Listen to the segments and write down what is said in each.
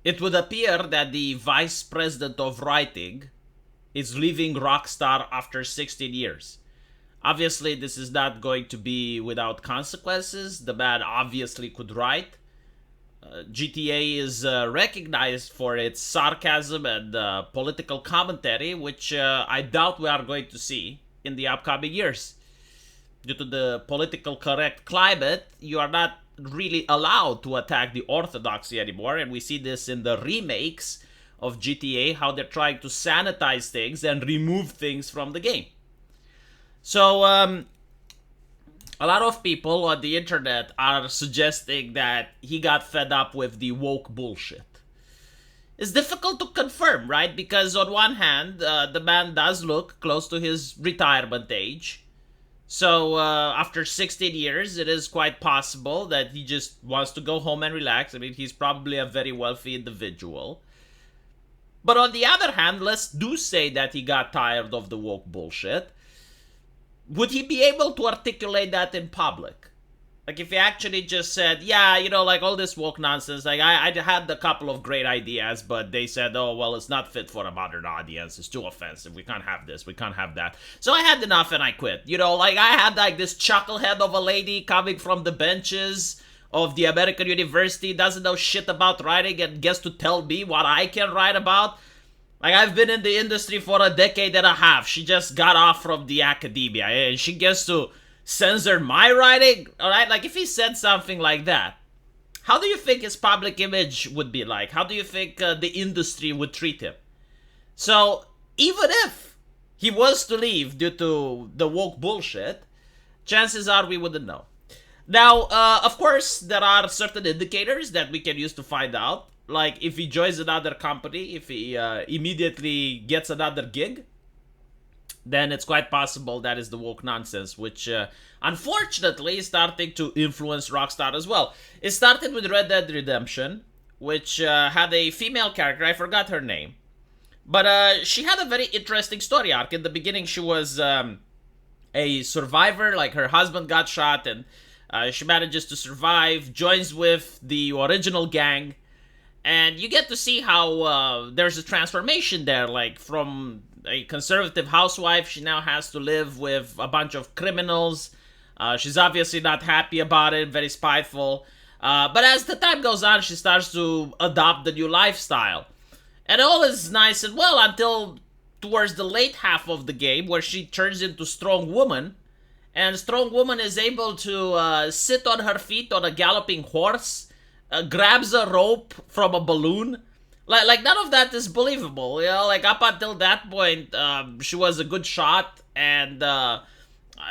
it would appear that the vice president of writing is leaving Rockstar after 16 years. Obviously, this is not going to be without consequences. The man obviously could write. GTA is recognized for its sarcasm and political commentary, which I doubt we are going to see in the upcoming years. Due to the political correct climate, you are not really allowed to attack the orthodoxy anymore, and we see this in the remakes of GTA, how they're trying to sanitize things and remove things from the game. So, a lot of people on the internet are suggesting that he got fed up with the woke bullshit. It's difficult to confirm, right? Because on one hand, the man does look close to his retirement age. So after 16 years, it is quite possible that he just wants to go home and relax. I mean, he's probably a very wealthy individual. But on the other hand, let's do say that he got tired of the woke bullshit. Would he be able to articulate that in public? Like, if he actually just said, yeah, like all this woke nonsense, like, I had a couple of great ideas, but they said, oh, well, it's not fit for a modern audience. It's too offensive. We can't have this. We can't have that. So I had enough and I quit. Like, I had, like, this chucklehead of a lady coming from the benches of the American University, doesn't know shit about writing and gets to tell me what I can write about. Like, I've been in the industry for a decade and a half. She just got off from the academia, and she gets to censor my writing? Alright, like, if he said something like that, how do you think his public image would be like? How do you think the industry would treat him? So, even if he was to leave due to the woke bullshit, chances are we wouldn't know. Now, of course, there are certain indicators that we can use to find out. Like, if he joins another company, if he immediately gets another gig, then it's quite possible that is the woke nonsense, which unfortunately is starting to influence Rockstar as well. It started with Red Dead Redemption, which had a female character, I forgot her name. But she had a very interesting story arc. In the beginning, she was a survivor, like her husband got shot, and she manages to survive, joins with the original gang, and you get to see how there's a transformation there, like from a conservative housewife, she now has to live with a bunch of criminals. She's obviously not happy about it, very spiteful. But as the time goes on, she starts to adopt the new lifestyle. And all is nice and well until towards the late half of the game, where she turns into Strong Woman. And Strong Woman is able to sit on her feet on a galloping horse, grabs a rope from a balloon. Like none of that is believable, like up until that point, she was a good shot, and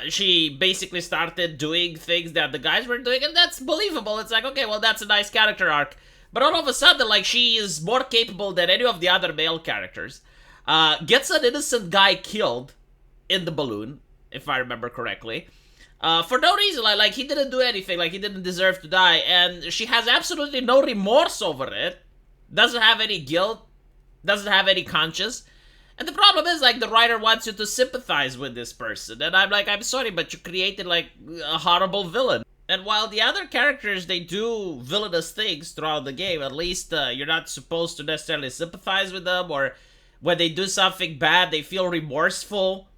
she basically started doing things that the guys were doing, and that's believable. It's like, okay, well, that's a nice character arc. But all of a sudden, like, she is more capable than any of the other male characters, gets an innocent guy killed in the balloon, if I remember correctly, for no reason. Like he didn't do anything, like he didn't deserve to die, and she has absolutely no remorse over it. Doesn't have any guilt, doesn't have any conscience. And the problem is, like, the writer wants you to sympathize with this person. And I'm like, I'm sorry, but you created, like, a horrible villain. And while the other characters, they do villainous things throughout the game, at least you're not supposed to necessarily sympathize with them, or when they do something bad, they feel remorseful,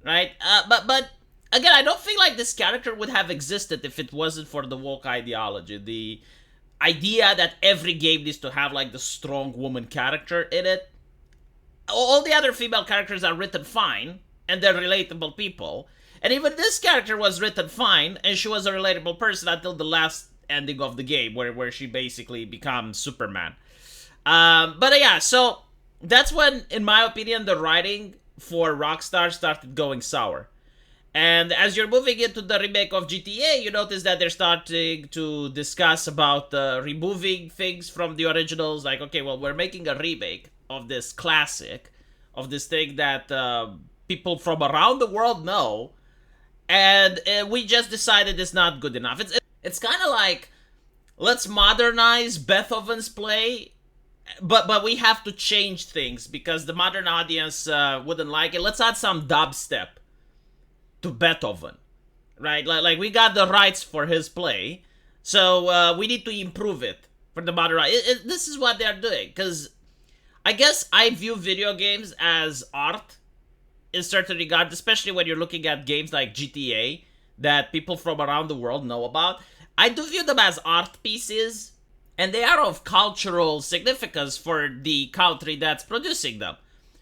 right? But again, I don't feel like this character would have existed if it wasn't for the woke ideology. The idea that every game needs to have, like, the strong woman character in it. All the other female characters are written fine, and they're relatable people. And even this character was written fine, and she was a relatable person until the last ending of the game, where she basically becomes Superman. But yeah, so that's when, in my opinion, the writing for Rockstar started going sour. And as you're moving into the remake of GTA, you notice that they're starting to discuss about removing things from the originals. Like, okay, well, we're making a remake of this classic, of this thing that people from around the world know, and we just decided it's not good enough. It's kind of like, let's modernize Beethoven's play, but we have to change things because the modern audience wouldn't like it. Let's add some dubstep to Beethoven, right? Like we got the rights for his play, so we need to improve it. for the modern. This is what they're doing, because I guess I view video games as art in certain regard, especially when you're looking at games like GTA that people from around the world know about. I do view them as art pieces, and they are of cultural significance for the country that's producing them.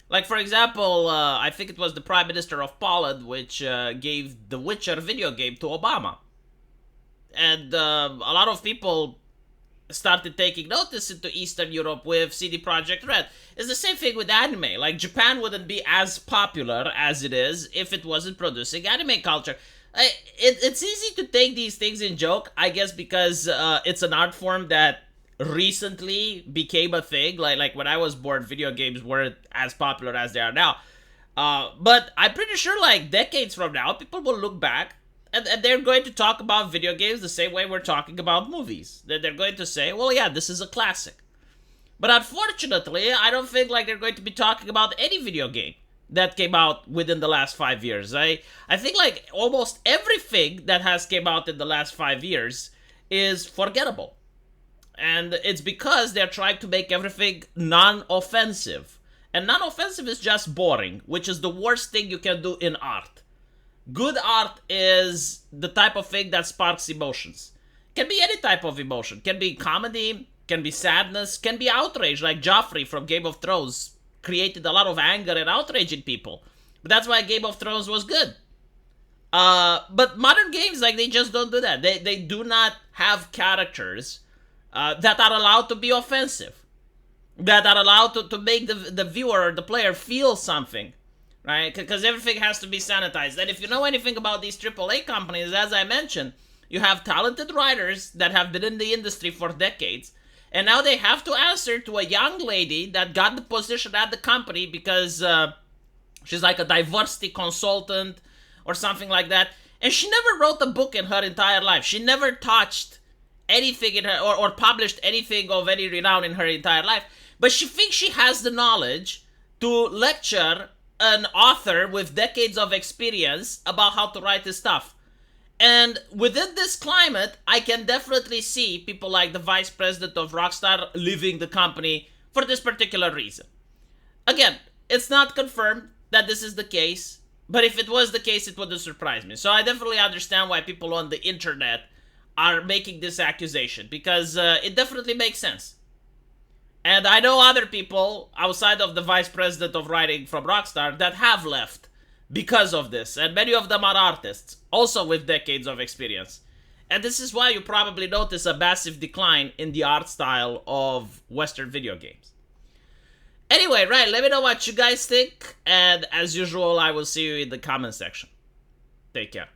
Like, for example, I think it was the Prime Minister of Poland, which gave the Witcher video game to Obama. And a lot of people started taking notice into Eastern Europe with CD Projekt Red. It's the same thing with anime. Like, Japan wouldn't be as popular as it is if it wasn't producing anime culture. It's easy to take these things in joke, I guess, because it's an art form that recently became a thing. Like when I was born, video games weren't as popular as they are now. But I'm pretty sure, like, decades from now, people will look back and they're going to talk about video games the same way we're talking about movies. They're going to say, well, yeah, this is a classic. But unfortunately, I don't think like they're going to be talking about any video game that came out within the last 5 years. I think like almost everything that has came out in the last 5 years is forgettable. And it's because they're trying to make everything non-offensive. And non-offensive is just boring, which is the worst thing you can do in art. Good art is the type of thing that sparks emotions. Can be any type of emotion. Can be comedy, can be sadness, can be outrage, like Joffrey from Game of Thrones created a lot of anger and outrage in people. But that's why Game of Thrones was good. But modern games, like, they just don't do that. They do not have characters that are allowed to be offensive. That are allowed to make the viewer or the player feel something. Right? Because everything has to be sanitized. And if you know anything about these AAA companies, as I mentioned, you have talented writers that have been in the industry for decades. And now they have to answer to a young lady that got the position at the company because she's like a diversity consultant or something like that. And she never wrote a book in her entire life. She never touched anything in her or published anything of any renown in her entire life. But she thinks she has the knowledge to lecture an author with decades of experience about how to write his stuff. And within this climate, I can definitely see people like the vice president of Rockstar leaving the company for this particular reason. Again, it's not confirmed that this is the case, but if it was the case, it wouldn't surprise me. So I definitely understand why people on the internet are making this accusation, because it definitely makes sense. And I know other people outside of the vice president of writing from Rockstar that have left because of this. And many of them are artists, also with decades of experience. And this is why you probably notice a massive decline in the art style of Western video games. Anyway, right, let me know what you guys think. And as usual, I will see you in the comment section. Take care.